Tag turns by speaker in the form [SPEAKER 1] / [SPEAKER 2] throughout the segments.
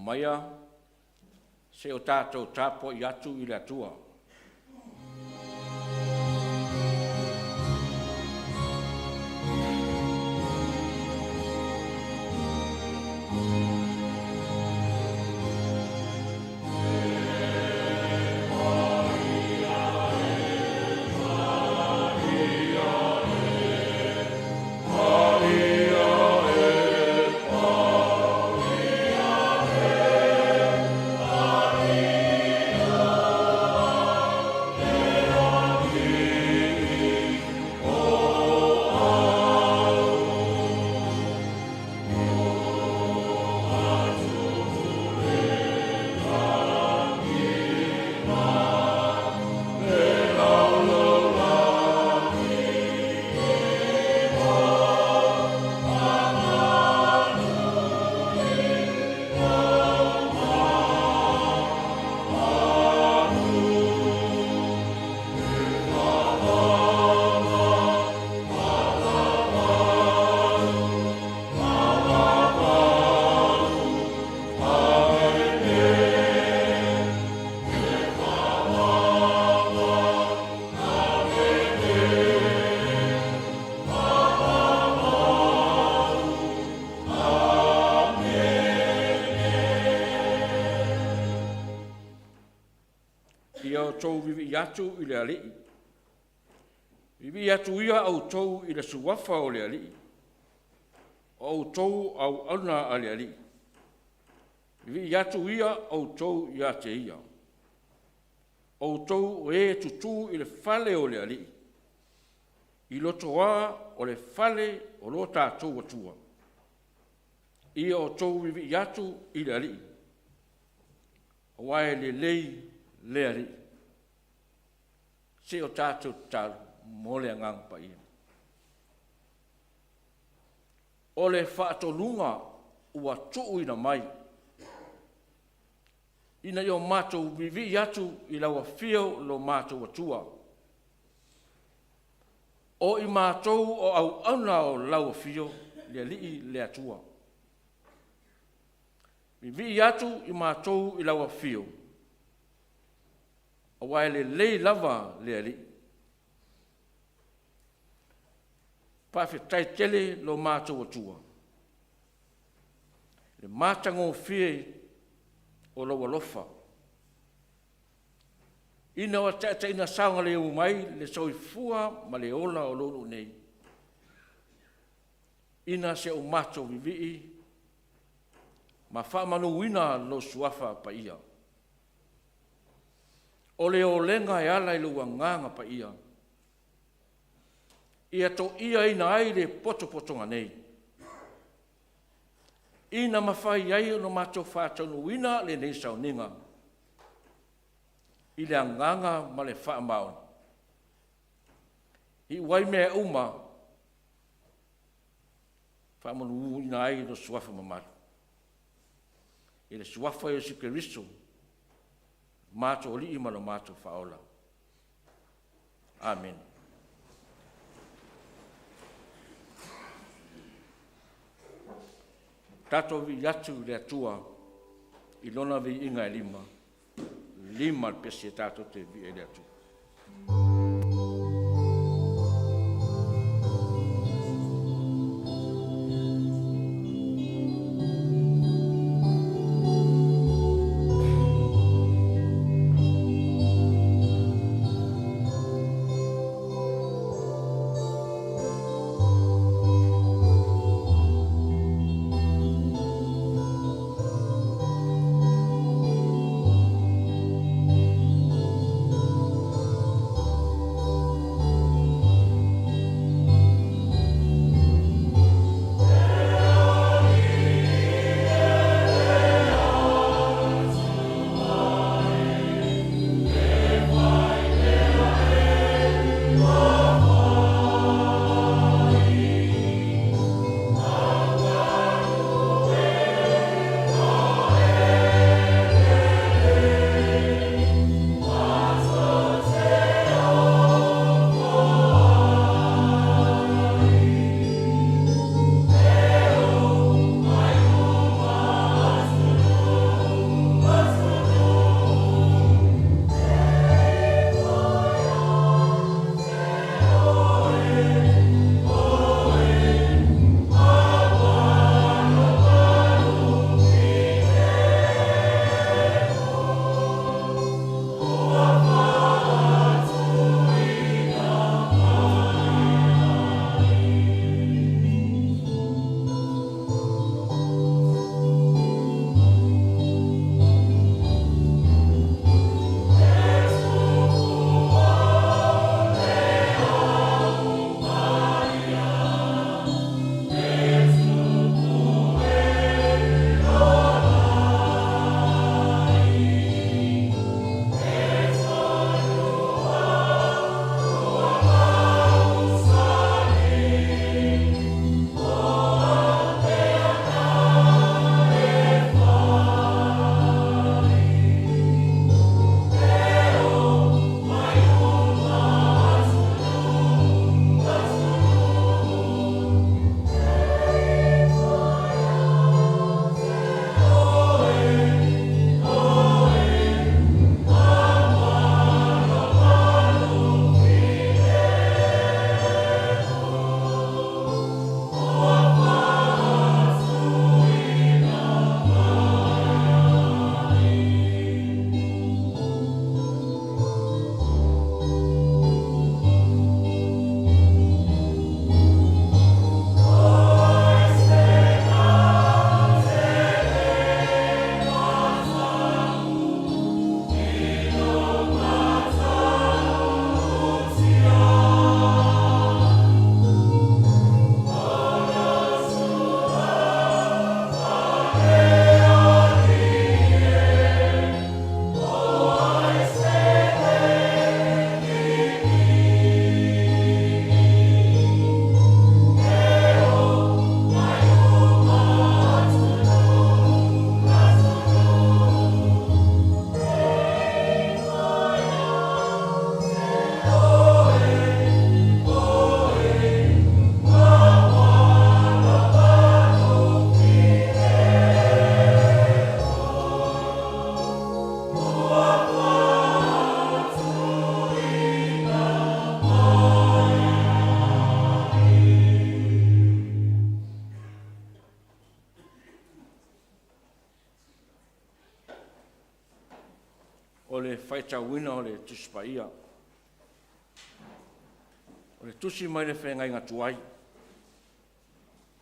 [SPEAKER 1] maia se o tātou tāpo i atu i le atua. Tau vivi atu i le alii. Vivi atu ia au tau i le suwafa o le alii. Au tau au ana a le alii. Vivi atu ia au tau ia te ia. Au tau e tutu i le fale o le alii. I loto a o le fale o lo tātou atua. Ia o tau vivi atu i le alii. Wae le lei le alii. Se o tātou tālu, mo le angang pa ia. O le whaatonunga ua tuu ina mai. Ina i o mātou vivi atu i laua whio lo mātou atua. O i mātou o au ana o laua whio le lii le atua. Vivi atu i mātou i laua whio. O wai le lei lava le ali. Pawhi tai tele lo mātou atua. Le mātango whie o lo walofa. Ina wa tata ina saunga le umai le soifua ma le ola o lolo nei. Ina se o mātou vivii ma whamanu wina lo suafa pa ia. O le o lenga e ala i lua nganga pa ia. Ia to ia ina ai le potopotonga nei. Ina mawhai ai no mato whātonu wina le nei Sauniga. I le nganga ma le whaamau. I wai mea uma. Whaamanu ina ai no suafa mamatu. I le suafa e si Keriso. Mātou li ima no mātou whaola. Amen. Tātou vi atu le atua i lona vi inga e lima. Lima pesi e tātou te vi e le atua. whaitauina o le tusi paia. O le tusi mai le whengai ngā tuai.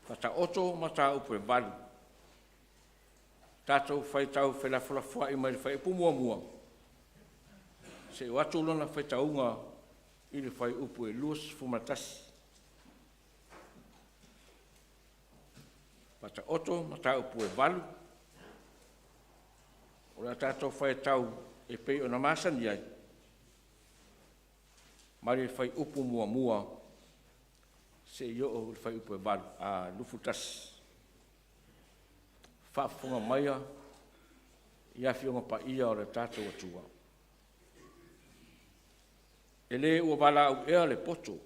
[SPEAKER 1] Whata oto ma tā upu e valu. Tātou whaitau whelafulafua i mai le whai pumua mua. Se o atu lona whaitaunga i le whai upu e luas fumatasi. Whata oto ma tā upu e valu. O le tātou whaitau e pei o na masani ai. Mari le whai upu mua mua. Se i o le whai upu e valu a lufutasi. Whaafunga maia, i awhionga pa ia o le tātou atua. E le ua wala au ea le poto,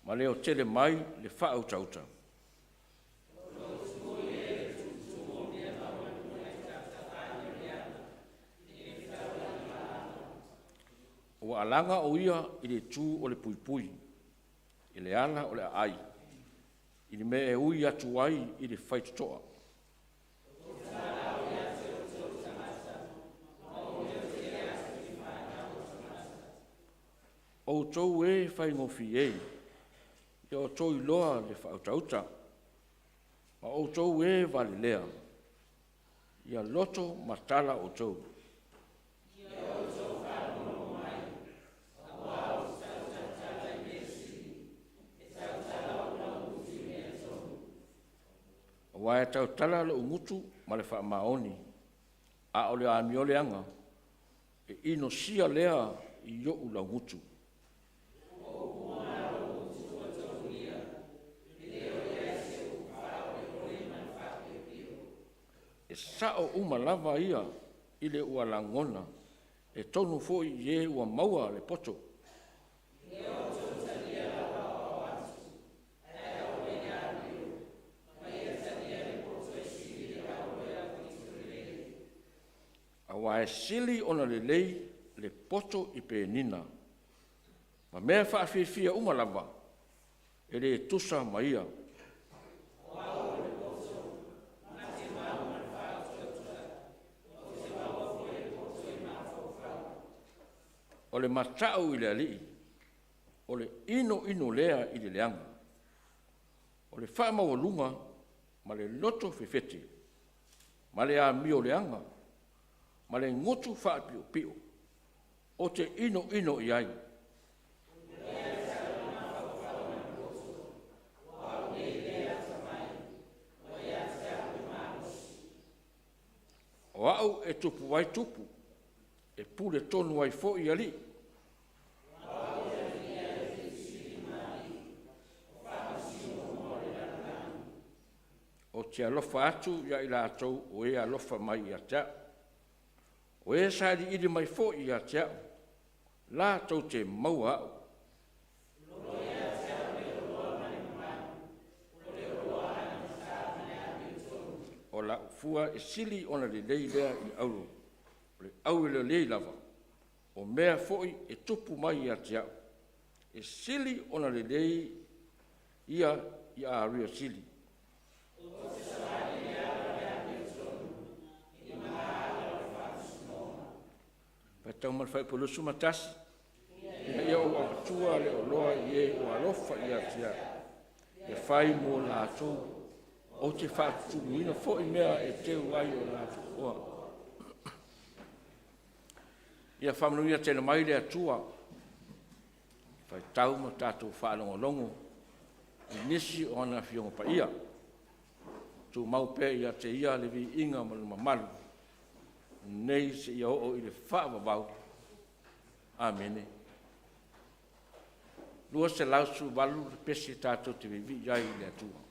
[SPEAKER 1] ma leo tele mai le whaau tauta. Ua alanga o ia i le tū o le puipui, i le ala o le ai, i le me e ui atu ai i le whaitutoa. O tau e whai ngofi e, i o tau i loa le whautauta, ma o tau e vale lea, i a loto matala o tau. O wae tau tala le umutu ma le wha maoni, a o le ami o le anga, e ino sia lea i yo u la umutu. Sao uma lava ia i le ua langona, e tonu foi i e ua maua le poto. Awa e sili ona le lei le poto i pe nina. Ma mea whaafifia uma lava, e le tusa maia. O le matau i le alii, o le ino lea i le leanga, o le whaamawalunga, ma le loto fefete, ma le amio leanga, ma le ngotu whaapio pio, o te ino i ai. O au e tupu wai tupu, e pule tonu ai fo i ali. O te alofa atu ia i la atou o e alofa mai i atea. O e sari iri mai fo i atea, la atou te maua au. O la ufua e sili ona le lei lea i auro. Le au le lei lava, o mea foi e tupu mai i atea, e sili ona le lei ia i a ria sili. Patau malfai polusu matasi, ia o atua le o loa i e o alofa i atea, e fai mo la atou, o te whaatu muina foi mea e teu ai o la atua. Ia whamanuia tēnā mai le atua, whai tau ma tātou whaalongolongo, i nisi o ana whionga pa ia. Tu maupe ia te ia le vi inga ma luma malu, nei se ia o i le whaavavau. Amene. Lua se lausu walu le pesi tātou te vivi iai le atua.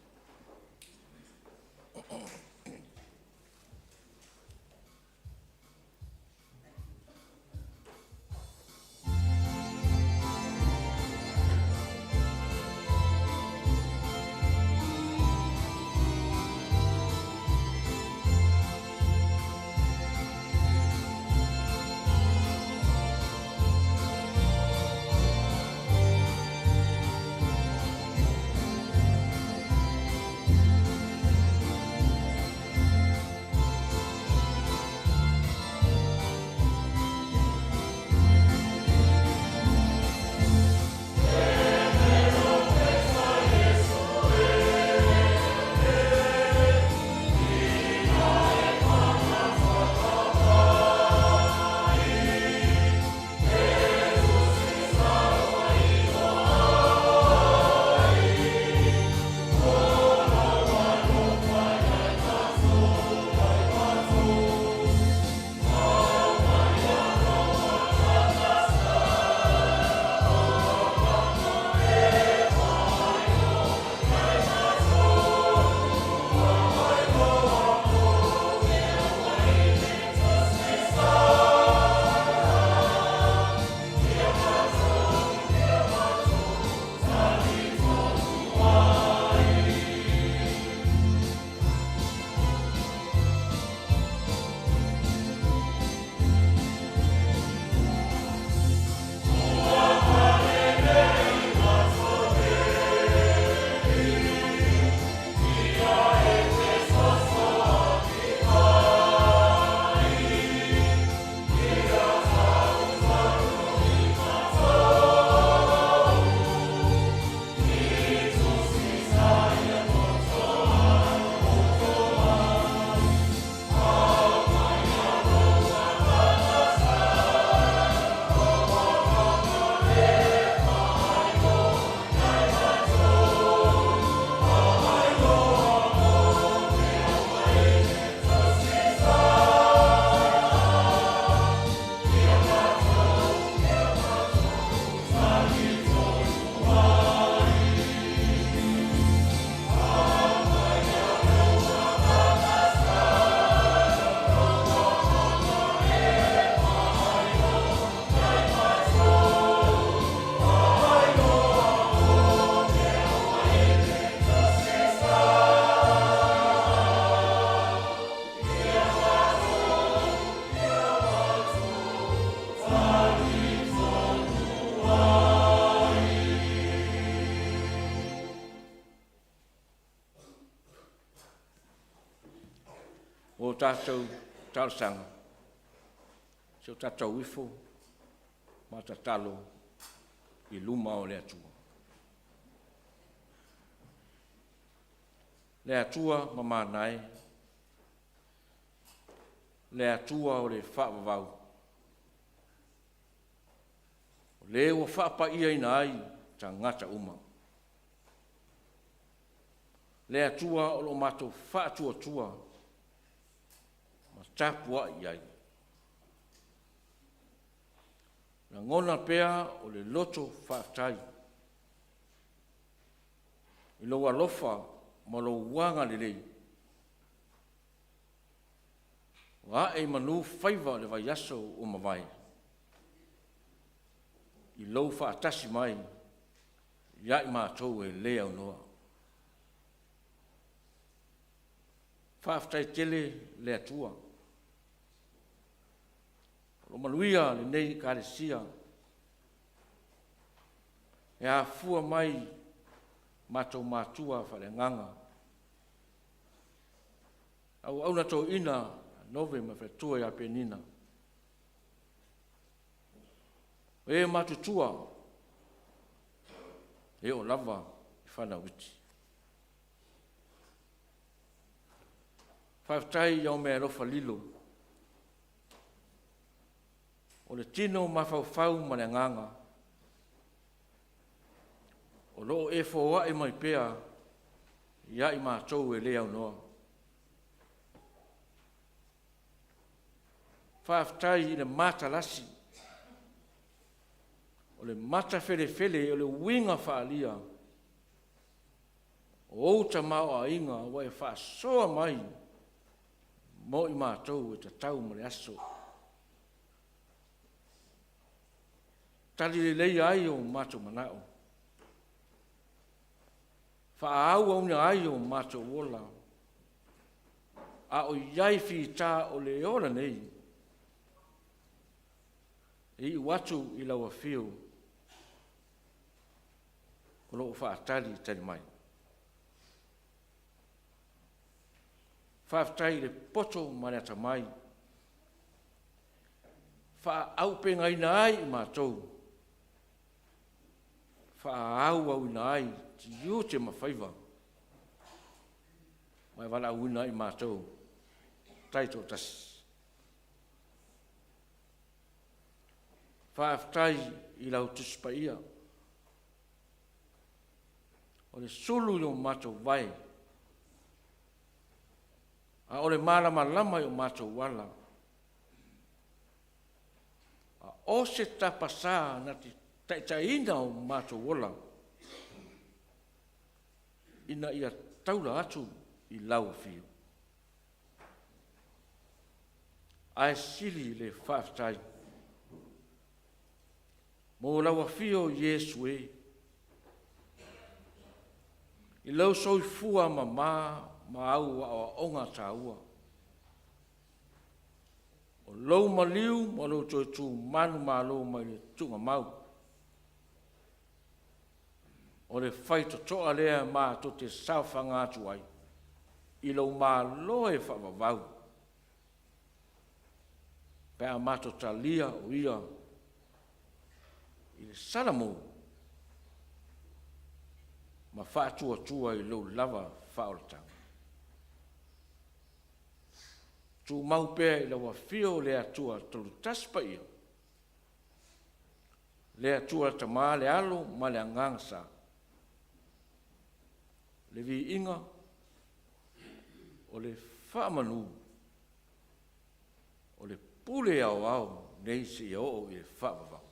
[SPEAKER 1] tātou talsanga. Se o tātou ifo, ma ta talo I luma o le atua. Le atua ma manai, le atua o le whaavavau. Le o whaapa ia ina ai ta ngata uma. Le atua o lo mato whaatua tua, ma tapua iai. Na ngona pea o le loto whaatai. I lo alofa ma lo wanga le lei. Wa e manu whaiva le vai aso o mawai. I lo whaatasi mai, ia I mātou e lea unoa. Whaatai tele le atua. Lo manuia le nei kāresia. E a fua mai mātou mātua whare nganga. Au na tō ina nove ma whetua ia penina. E mātutua. E o lava I whana witi. Whaatai iau mea rofa lilo. O le tino mawhauwhau ma le nganga. O loo e fōa e mai pea, ia I mātou e lea unoa. Whaatai I le mātalasi. O le mata fele o le winga whaalia. O outa mau a inga wa e whaasoa mai. Mo I mātou e ta tau ma le aso. Tali le lei ai o mātou manao. Whaau au na ai o mātou wola. A o iai whita o le ora nei. I watu I laua whio. O loo whaatari tani mai. Whaatai le poto mariata mai. Whaau penga ina ai I mātou. Whaau au ina ai ti iu te mawhaiva. Mai wala au ina I mātou. Taito tasi. Whaatai I lau tuspa ia. O le sulu I o mātou vai. A o le malama lama I o mātou wala. A o se tapasa na ti taitaina o mātou wala. Ina ia taula atu I lau fio. Ai sili le whaatai. Mo lau fio Yesu e. I lau soi fua ma au a onga tāua. O lau maliu ma lau toi tū manu ma lau mai le tunga mau. O le whaito toa lea ma to te sauwhanga atu ai. I lau ma loe whawawau. Pea mato talia o ia. I le salamu. Ma whaatua tua I lau lava whaoratanga. Tu mau pea I lau a whio lea tua tolu taspa ia. Lea tua ta maa le alo ma le angangsa. Le vi inga o le whaamanu. O le pule au nei si o I le whaamavau.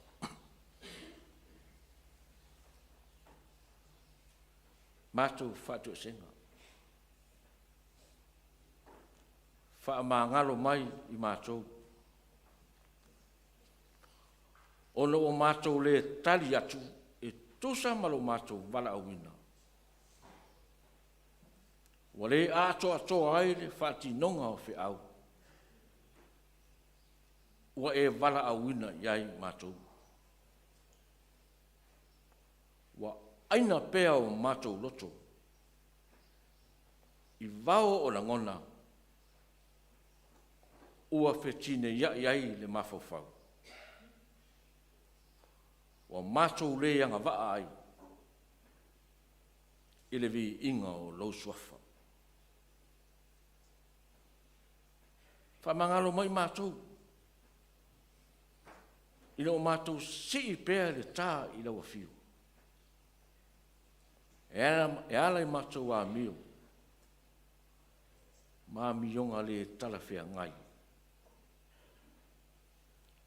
[SPEAKER 1] Mātou whātua senga. Whaamangalo mai I mātou. Ono o mātou le tali atu e tusa malo mātou wala awina. Wale atoa ai le whaatinonga o whiau. Ua e wala awina iai mātou. Wa aina pea o mātou loto. I vao o la ngona. ua whetine iai le mawhawhau. Wa mātou le anga waa ai, i le vi inga o lau suafa. Whamangalo mai mātou, ina o mātou si pēr le tā i lau a whiu. E ala i mātou a mio, mā mionga le tala whea ngai,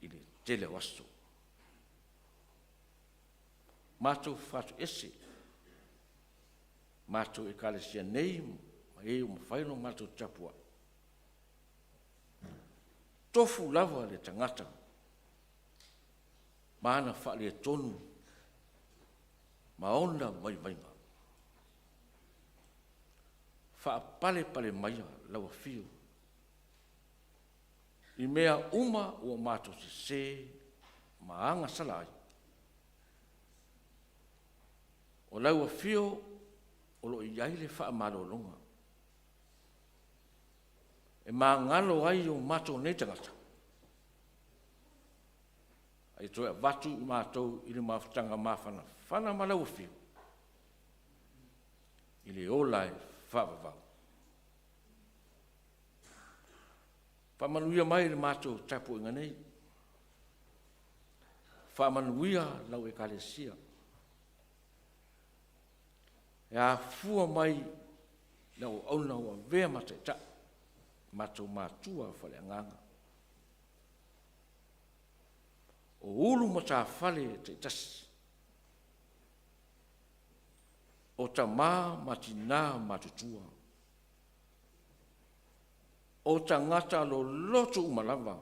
[SPEAKER 1] i le tele wasto. Mātou whātu ese, mātou e kālesia nei, ma e o mawhaino mātou tapua. Tofu lava le tangata, mana whaale tonu, maona mai mainga. Wha pale maia lawa fio. I mea uma ua mātou se maanga salai. O lawa fio, o lo iai le wha malolonga. E mā ngalo ai o mātou nei tangata. Ai toa watu i mātou i le mawhtanga mawhana. Whana malau whiu. I le olai whawawau. Whamanuia mai le mātou tapu inga nei. Whamanuia lau e kalesia. E a fua mai lau auna ua vea matai ta. Mātou mātua whale anganga. O ulu mata whale te tasi. O ta mā matina matutua. O ta ngata lo lotu umalava.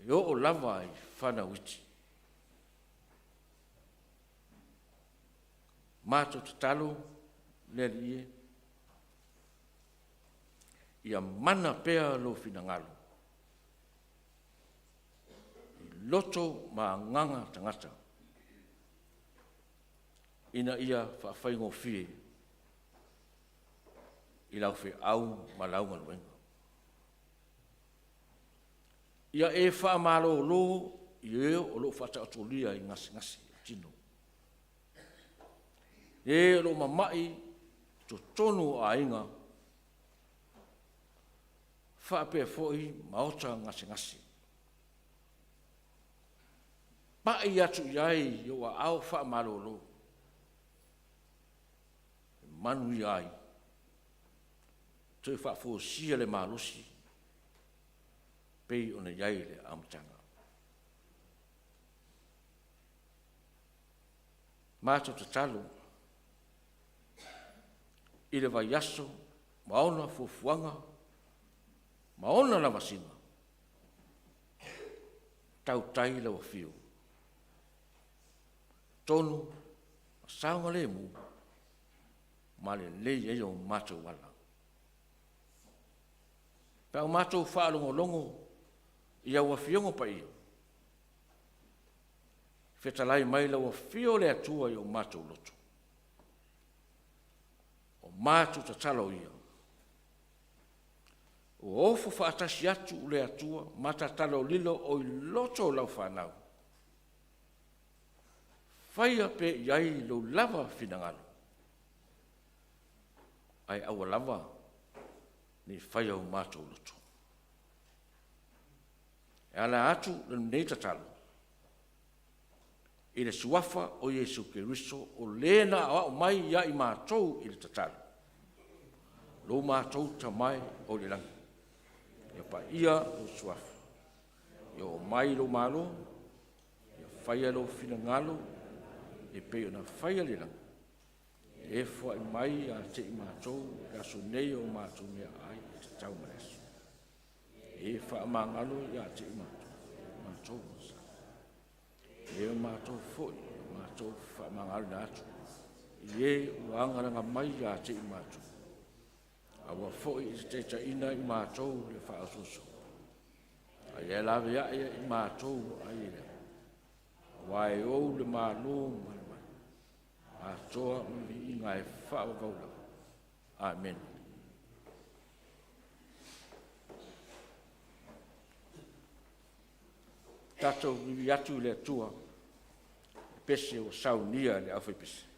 [SPEAKER 1] E o lava i whana witi. Mātou te talo, lelie. Ia mana pea lo finangalo. I loto ma nganga tangata. Ina ia whawhaingo fie. I lau whi au ma launga luenga. Ia e whaamalo lo i eo o lo whata atolia i ngasi tino. E lo mamai to tonu a inga whaapea foi maota ngasi. Pai atu iai yo a au whaamalolo. Manu iai. Toi whaafo sia le malosi. Pei ona iai le amtanga. Mātou te talo. I le vai aso, maona fufuanga, maona la vasinga. Talita'i lau fio. Tonu, saunga le mu, ma le lei e o mātou wala. Pau mātou whaalongo i au awhiongo pa ia. Whetalai mai lau awhio le atua i o mātou lotu. O mātou ta talo ia. O ofo whaatasi atu le atua, mata talo lilo o i loto lau whanau. Whaia pe iai lo lava finangalo. Ai awa lava ni whaia o mātou loto. E ala atu le nei ta talo. I le suafa o Yesu Keriso o lena o mai ia i mātou i le tatalo. Lo mātou ta mai o le langi. Ia pa ia o suafa. Ia o mai lo malo, ia whaia lo finangalo, e peo na whaia le langi. E fwa i mai a te i mātou, e aso nei o mātou mea ai te tau maresu. E wha mangalo ia te i mātou. E mātou foi, mātou whamangalo na atu. I e uangaranga mai a te i mātou. Awa foi i te taina i mātou le whaasuso. A e lawe aia i mātou a i le. Wai ou le mālo mai. A toa mi i ngai whaavaula. Amen. tatou vivi atu le atua, pese o Sauniga le awhai pese.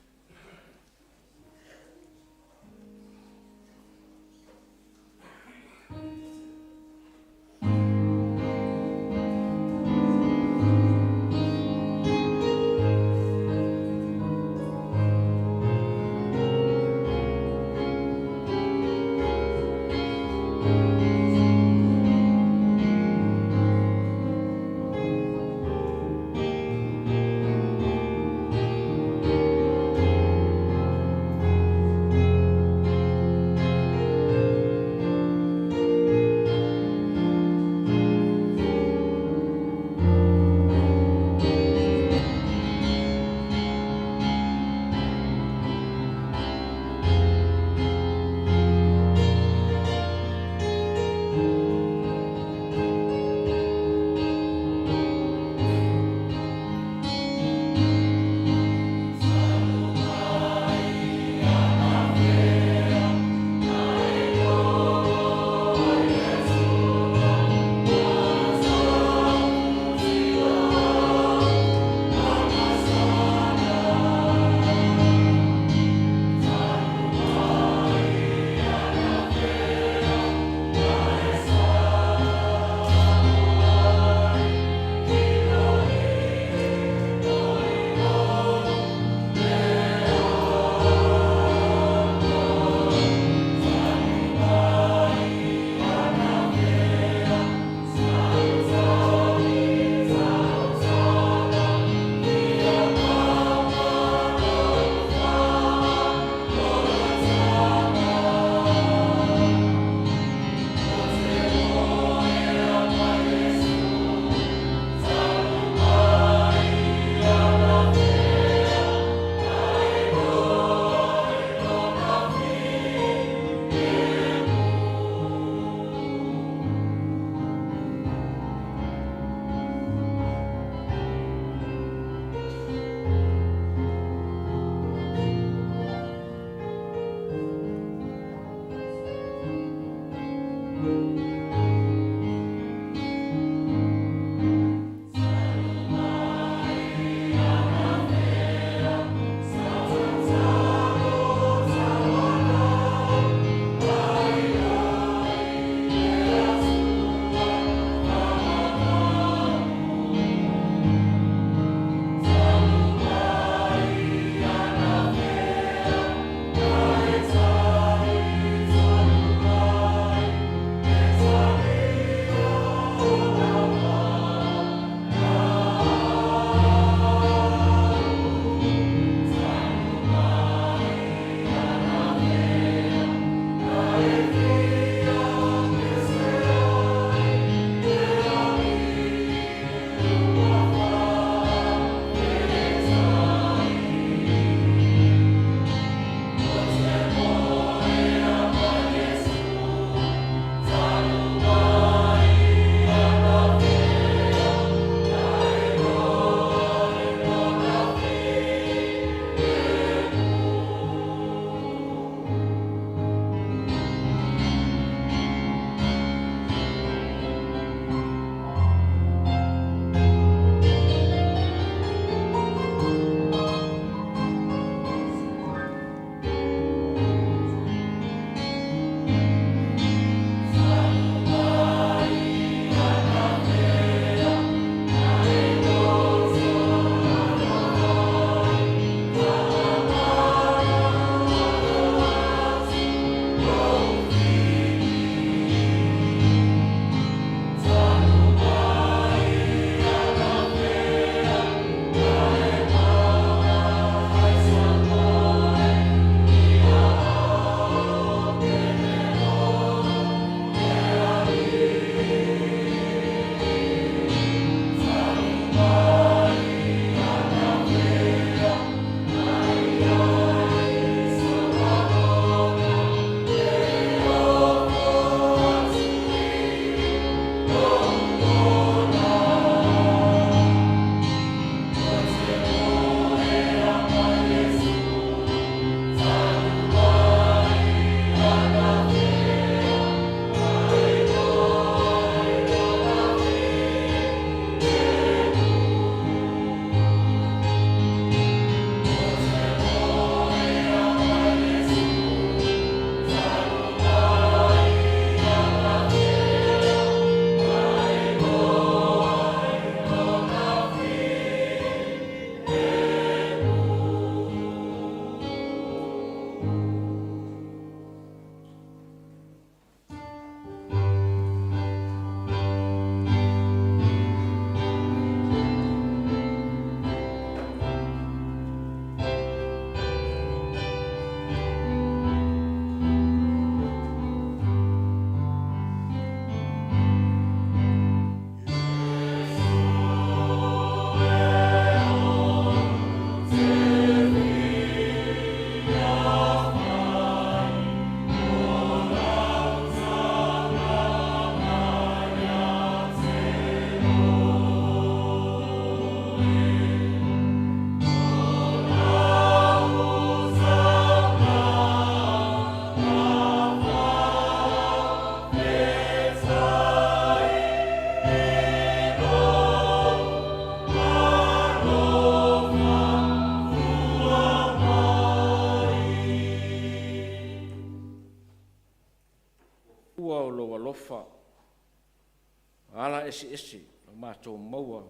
[SPEAKER 1] Ala esi mātou maua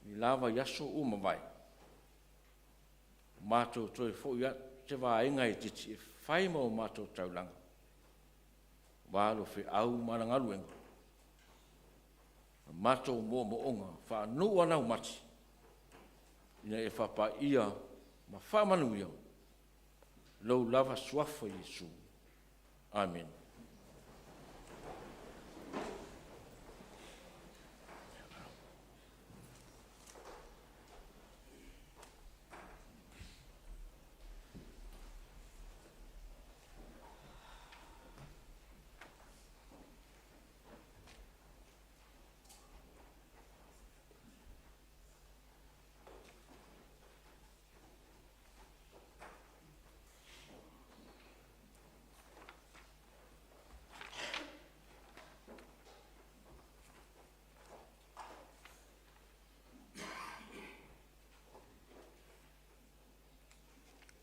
[SPEAKER 1] ni lava yaso umawai. Mātou toi foia te wāinga i titi e whai mau mātou taulanga. Wālo whi au marangaruenga. Mātou mō moonga wha nua nau mati. Ina e whapa ia ma whamanu ia. Lau lava suafa Yesu. Amen.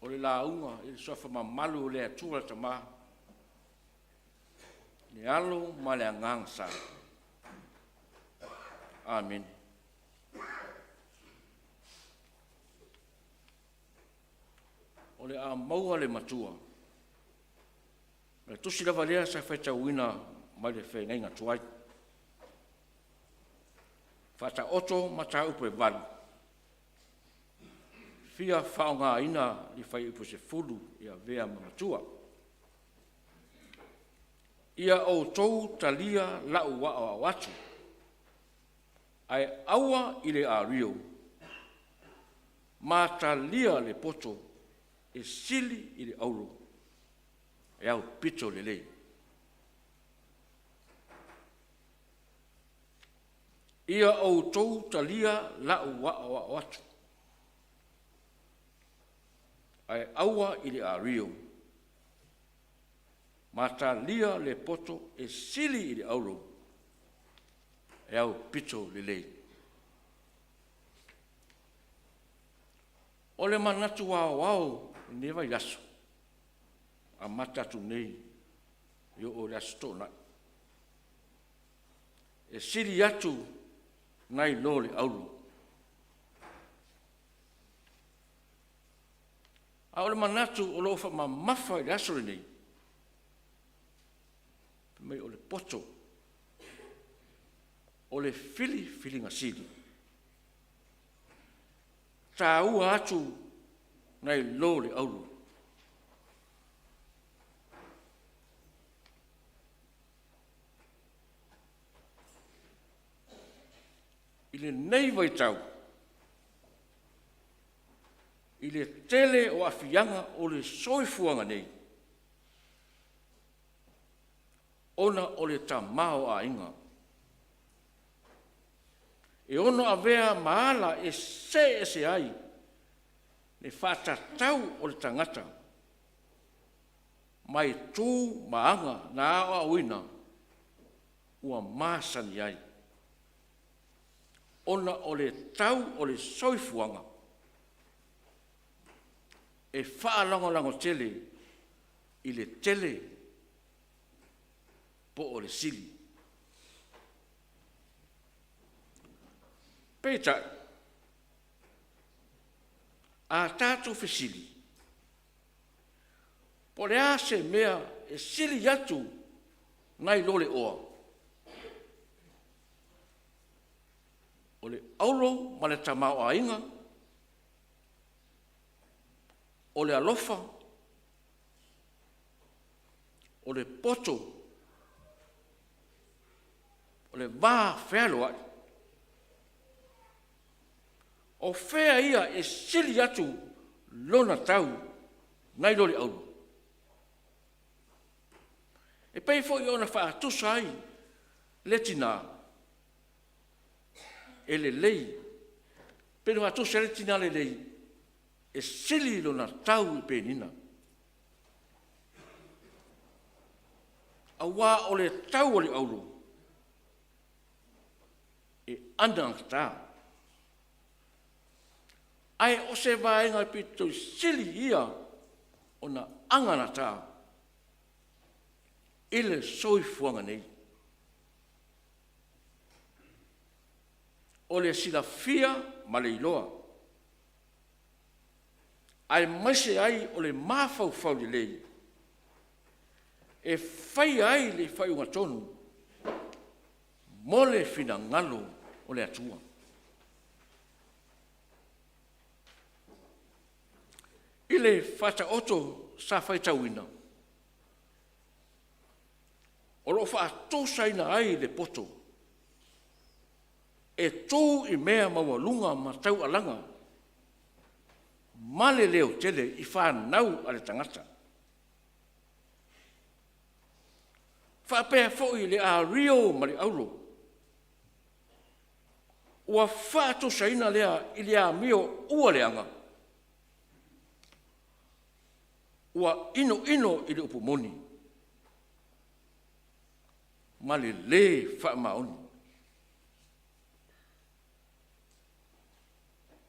[SPEAKER 1] O le launga, i le sofa mamalu o le atua ta maha. Le alo ma le angang sa. Amen. O le a maua le matua. Le tusi lava lea sa whaita uina mai le whai ngai ngatuai. Whata oto mata upo e valu. Fia whaonga ina li whai upo se fulu ia vea mamatua. Ia o tou talia lau wa o watu. Ai aua i le a rio. Ma talia le poto e sili i le auro. E au pito le lei. Ia o tou talia lau wa o watu. Ai aua i le a rio. Ma talia le poto e sili i le auro. E au pito le lei. O le manatu wao ne vai yaso. A matatu nei yo o le astona. E sili atu nai lo le auro. A o le manatu o lo fa mafa i aso nei. Mai o le poto. O le fili ngasili. Ta ua atu nai lo le auru. I le nei vai tau. I le tele o afianga o le soifuanga nei. Ona o le tamao a inga. E ono a vea maala e se ai. Ne whata tau o le tangata. Mai tū maanga na awa uina. Ua māsani ai. Ona o le tau o le soifuanga. E whaalango tele. I le tele. Po o le sili. Peta, a tātou whisili. Po le a se mea e sili atu nai lole oa. O le aulo ma le tamao a inga. O le alofa. O le poto. O le vā whealoa. O whea ia e sili atu lona tau nai lori auru. E pei fo i ona wha atusa ai le tina e le lei Pero atu sere tinale lei, e sili lona tau I penina. A wā o le tau o le auro, e ana ta. Ai o se vaenga pito sili ia o na angana ta. Ile soifuanga nei. O le sila fia ma le iloa. Ai maise ai o le mafau fau le lei. E fai ai le fai unga tonu. Mole fina ngalo o le atua. Ile fata oto sa fai tauina. O lo fa tosaina ai le poto. E tō I mea mawalunga ma tau alanga. Male leo tele I whanau ale tangata. Whapea fōi le a rio ma le aulo. Ua whāto saina lea I le a mio ua leanga. Ua ino I le upumoni. Male le whaamaoni.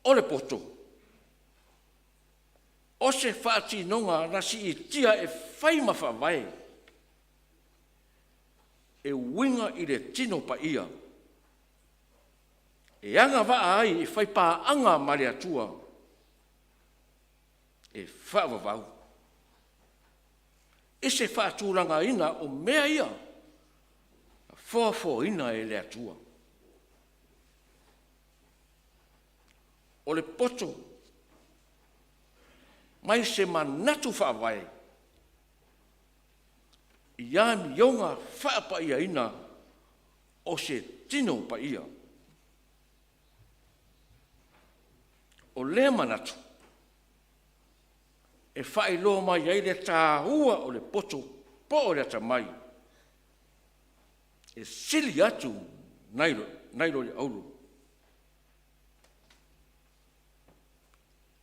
[SPEAKER 1] O le poto. O se whaati nonga rasi I tia e whai mawhawai. E winga I le tino pa ia. E anga waa ai I whai pā anga mare atua. E whaavavau. E se whaatūranga ina o mea ia. Fōfō ina e le atua. O le poto, mai se manatu whaawai. Ia mionga whaapa ia ina o se tino pa ia. O le manatu, e whaelo mai ai le tāhua o le poto po o le atamai. E sili atu nairo le auru.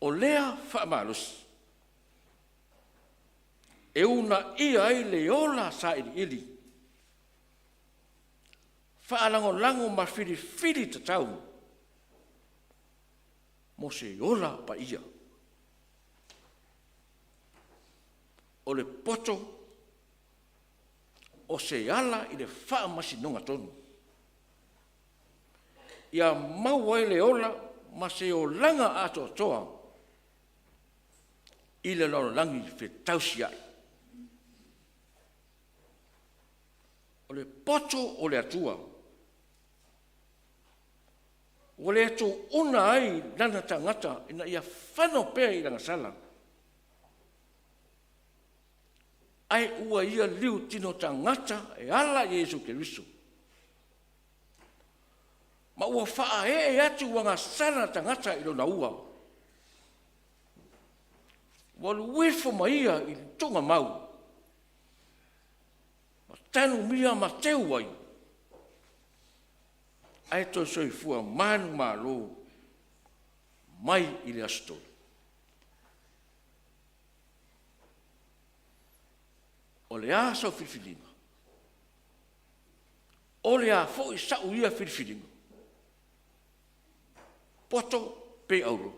[SPEAKER 1] O lea whaamalusi. E una ia ai le ola sa ili. Whaalango ma whiri tatau. Mo se ola pa ia. O le poto. O se ala I le whaamasi nonga tonu. Ia mau ai le ola ma se o langa ato toa. I le loro langi fe tausi ai. O le poto o le atua. O le atu una ai nana tangata ina ia whano pea I langa sala. Ai ua ia liu tino tangata e ala Yesu Keriso. Ma ua wha e atu wanga sana tangata I lona ua. Walu wefo maia I tonga mau. Ma tanu mia ma teu ai. Ai toi soifua manu malo. Mai I le astoi. O le a sau whiwhilinga. O le a fo I sau ia whiwhilinga. Poto pe auro.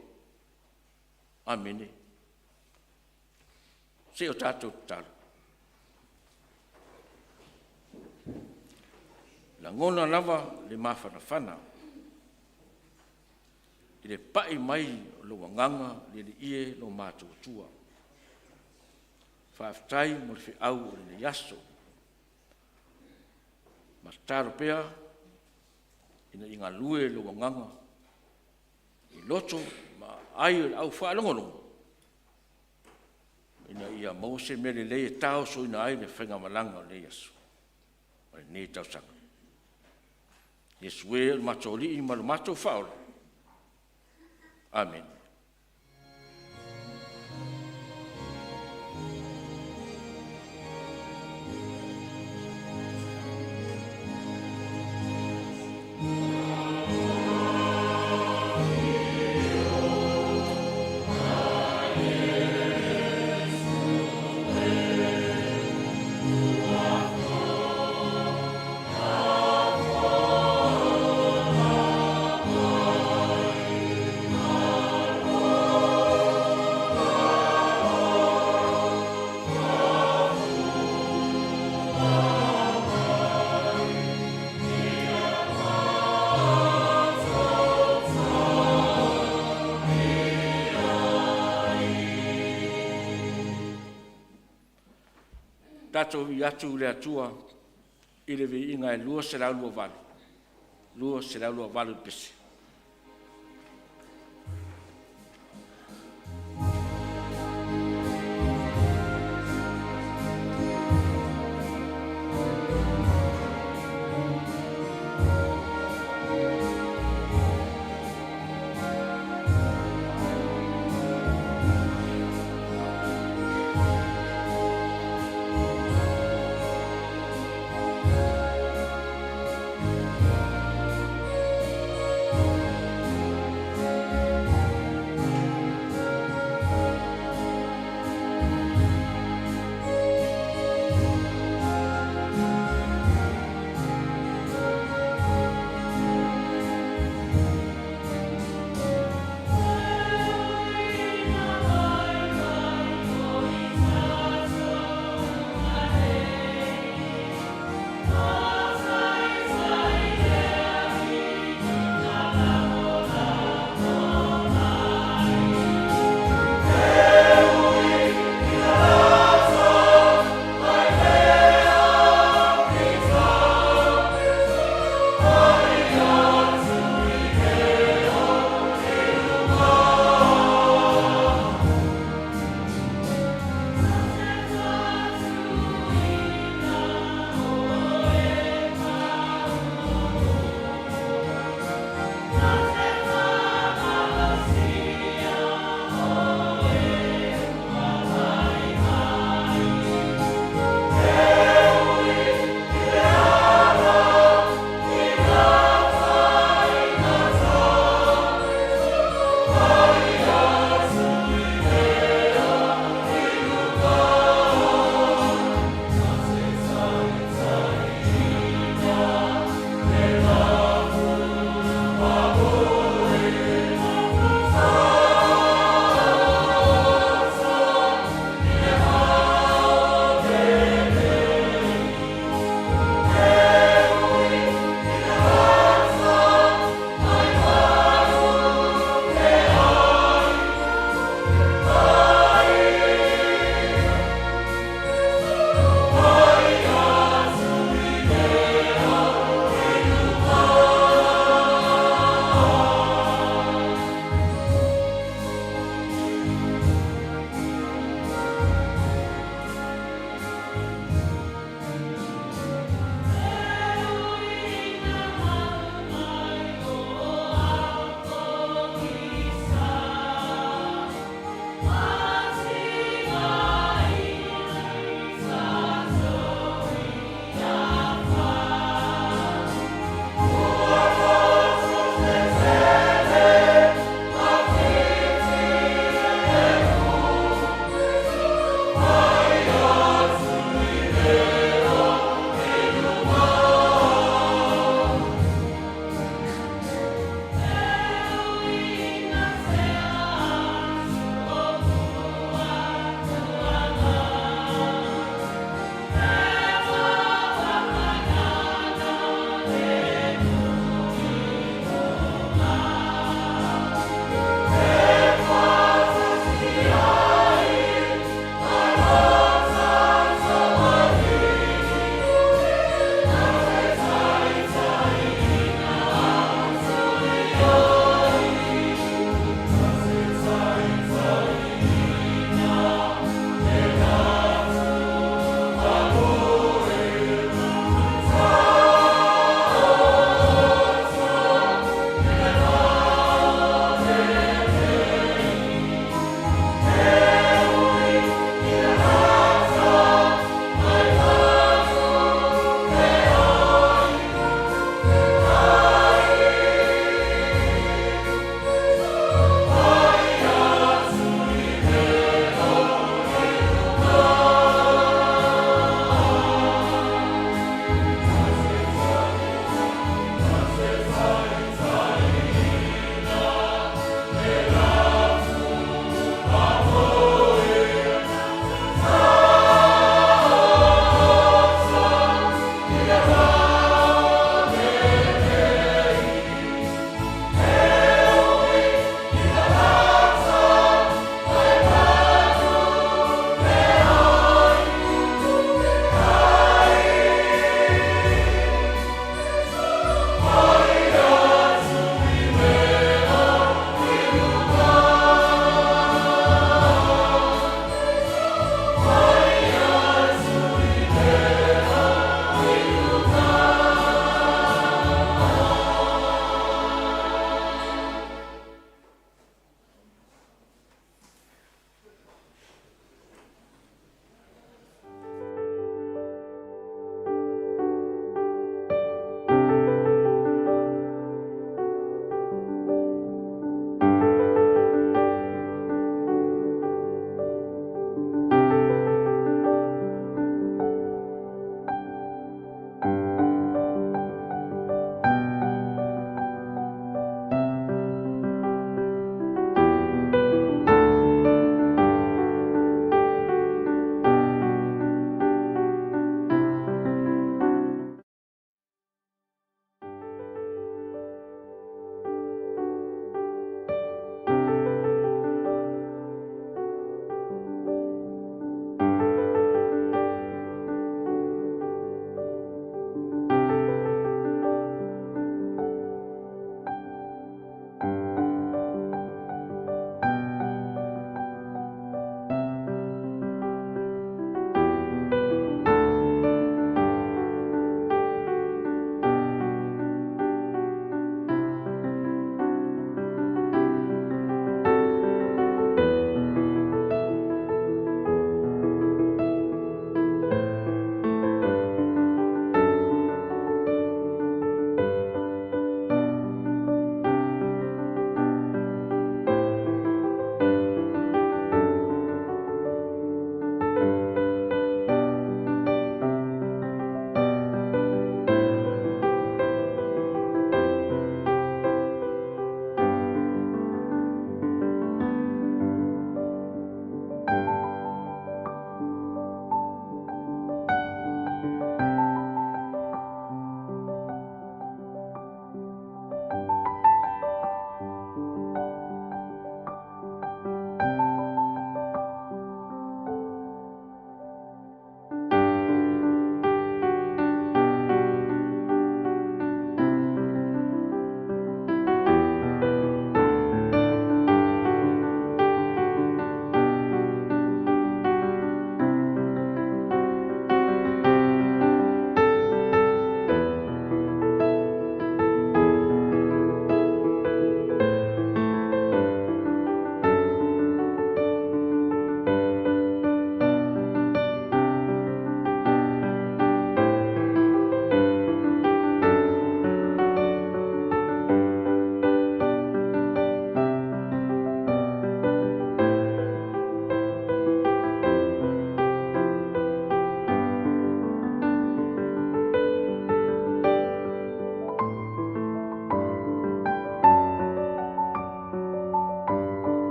[SPEAKER 1] Amene. Se o tātou tāru. La ngona lava le mawhanawhana. I le pai mai lo wanganga le ie lo mātou tua. Whaaftai mo le whiau o le yaso. Ma tāro pea ina inga lue lo wanganga. I loto ma ai au whaalongolongo. Ina ia mose mele le tau so ina ai le whenga malanga le yaso. O le ne tau sanga. Yesu e matoli I malu mato whaola. Amen. tato i atu le atua i le vi inga e lua se lau lua valu. Lua se lau lua valu pese.